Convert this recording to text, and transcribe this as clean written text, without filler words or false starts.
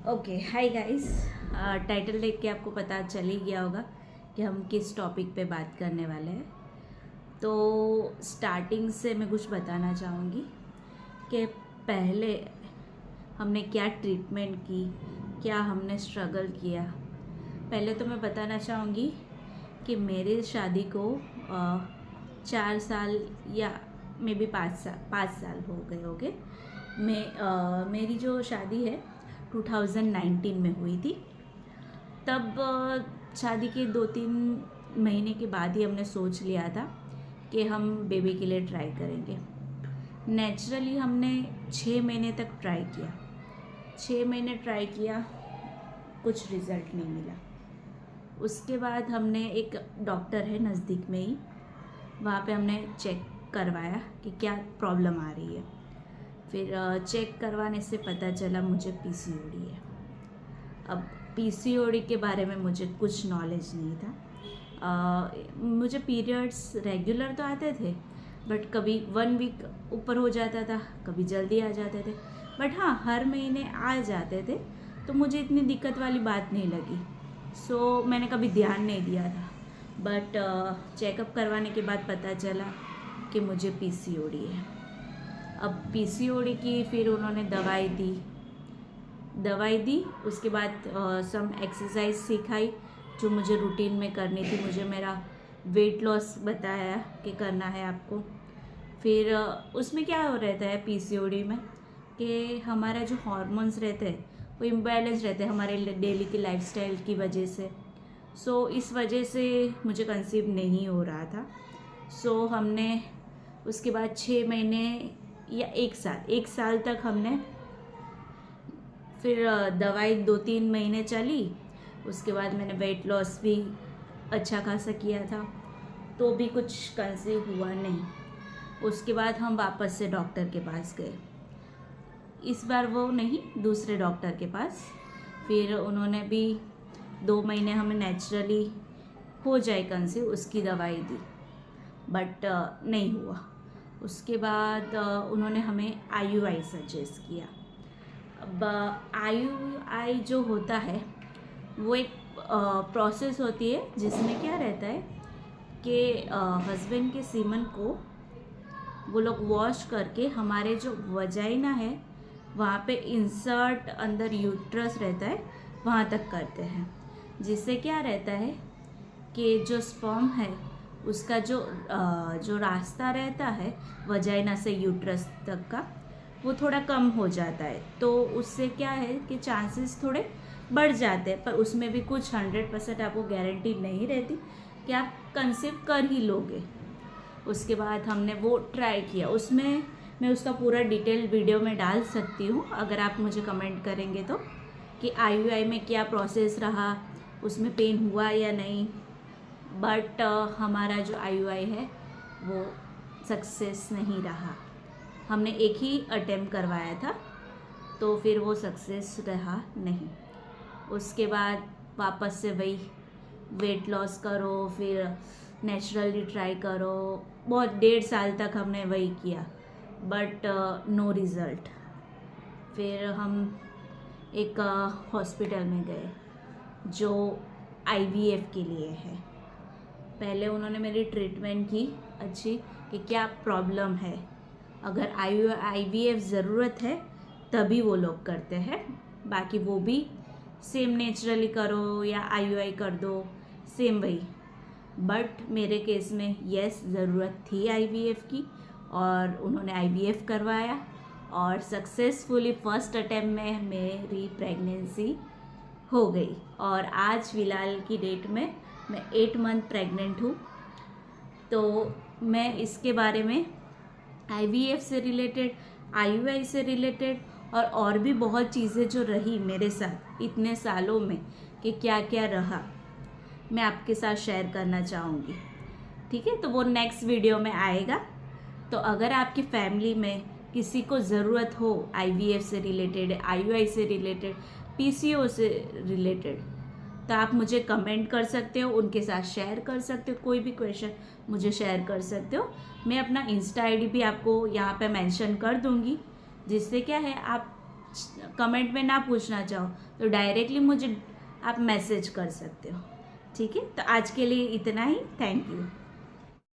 Okay, hi guys. Title देख के आपको पता चल ही गया होगा कि हम किस टॉपिक पे बात करने वाले हैं। तो स्टार्टिंग से मैं कुछ बताना चाहूँगी कि पहले हमने क्या ट्रीटमेंट की, क्या हमने स्ट्रगल किया। पहले तो मैं बताना चाहूँगी कि मेरी शादी को 4 साल या मे बी 5 साल हो गए होंगे। मेरी जो शादी है 2019 में हुई थी। तब शादी के 2-3 महीने के बाद ही हमने सोच लिया था कि हम बेबी के लिए ट्राई करेंगे। नेचुरली हमने 6 महीने तक ट्राई किया। 6 महीने ट्राई किया, कुछ रिज़ल्ट नहीं मिला। उसके बाद हमने एक डॉक्टर है नज़दीक में ही, वहाँ पे हमने चेक करवाया कि क्या प्रॉब्लम आ रही है। फिर चेक करवाने से पता चला मुझे पीसीओडी है। अब पीसीओडी के बारे में मुझे कुछ नॉलेज नहीं था। मुझे पीरियड्स रेगुलर तो आते थे, बट कभी 1 वीक ऊपर हो जाता था, कभी जल्दी आ जाते थे। बट हाँ, हर महीने आ जाते थे, तो मुझे इतनी दिक्कत वाली बात नहीं लगी। सो मैंने कभी ध्यान नहीं दिया था। बट चेकअप करवाने के बाद पता चला कि मुझे पीसीओडी है। अब पीसीओडी की फिर उन्होंने दवाई दी। उसके बाद सम एक्सरसाइज सिखाई जो मुझे रूटीन में करनी थी। मुझे मेरा वेट लॉस बताया कि करना है आपको। फिर उसमें क्या हो रहता है पीसीओडी में कि हमारा जो हार्मोन्स रहते हैं वो इम्बैलेंस रहते हैं हमारे डेली की लाइफस्टाइल की वजह से। सो इस वजह से मुझे कंसीव नहीं हो रहा था। सो हमने उसके बाद 6 महीने या 1 साल तक हमने फिर दवाई 2-3 महीने चली। उसके बाद मैंने वेट लॉस भी अच्छा खासा किया था, तो भी कुछ कंसीव हुआ नहीं। उसके बाद हम वापस से डॉक्टर के पास गए। इस बार वो नहीं, दूसरे डॉक्टर के पास। फिर उन्होंने भी 2 महीने हमें नेचुरली हो जाए कंसीव उसकी दवाई दी, बट नहीं हुआ। उसके बाद उन्होंने हमें IUI सजेस्ट किया। अब IUI जो होता है वो एक प्रोसेस होती है जिसमें क्या रहता है कि हस्बैंड के सीमन को वो लोग वॉश करके हमारे जो वजाइना है वहाँ पे इंसर्ट अंदर यूट्रस रहता है वहाँ तक करते हैं। जिससे क्या रहता है कि जो स्पर्म है उसका जो रास्ता रहता है वजाइना से यूट्रस तक का वो थोड़ा कम हो जाता है। तो उससे क्या है कि चांसेस थोड़े बढ़ जाते हैं, पर उसमें भी कुछ 100% आपको गारंटी नहीं रहती कि आप कंसीव कर ही लोगे। उसके बाद हमने वो ट्राई किया। उसमें मैं उसका पूरा डिटेल वीडियो में डाल सकती हूँ अगर आप मुझे कमेंट करेंगे तो, कि IUI में क्या प्रोसेस रहा, उसमें पेन हुआ या नहीं। बट हमारा जो IUI है वो सक्सेस नहीं रहा। हमने एक ही अटेम्प्ट करवाया था, तो फिर वो सक्सेस रहा नहीं। उसके बाद वापस से वही वेट लॉस करो, फिर नेचुरली ट्राई करो। बहुत 1.5 साल तक हमने वही किया, बट नो रिज़ल्ट। फिर हम एक हॉस्पिटल में गए जो IVF के लिए है। पहले उन्होंने मेरी ट्रीटमेंट की अच्छी कि क्या प्रॉब्लम है। अगर IVF ज़रूरत है तभी वो लोग करते हैं, बाकी वो भी सेम नेचुरली करो या IUI कर दो, सेम वही। बट मेरे केस में यस ज़रूरत थी IVF की, और उन्होंने IVF करवाया और सक्सेसफुली फर्स्ट अटेम्प्ट में मेरी प्रेगनेंसी हो गई। और आज फ़िलहाल की डेट में मैं 8 मंथ प्रेग्नेंट हूँ। तो मैं इसके बारे में IVF से रिलेटेड, IUI से रिलेटेड और भी बहुत चीज़ें जो रही मेरे साथ इतने सालों में कि क्या क्या रहा, मैं आपके साथ शेयर करना चाहूँगी। ठीक है, तो वो नेक्स्ट वीडियो में आएगा। तो अगर आपकी फैमिली में किसी को ज़रूरत हो IVF से रिलेटेड, IUI से रिलेटेड, PCO से रिलेटेड, तो आप मुझे कमेंट कर सकते हो, उनके साथ शेयर कर सकते हो। कोई भी क्वेश्चन मुझे शेयर कर सकते हो। मैं अपना इंस्टा ID भी आपको यहाँ पे मेंशन कर दूँगी, जिससे क्या है आप कमेंट में ना पूछना चाहो तो डायरेक्टली मुझे आप मैसेज कर सकते हो। ठीक है, तो आज के लिए इतना ही। Thank you.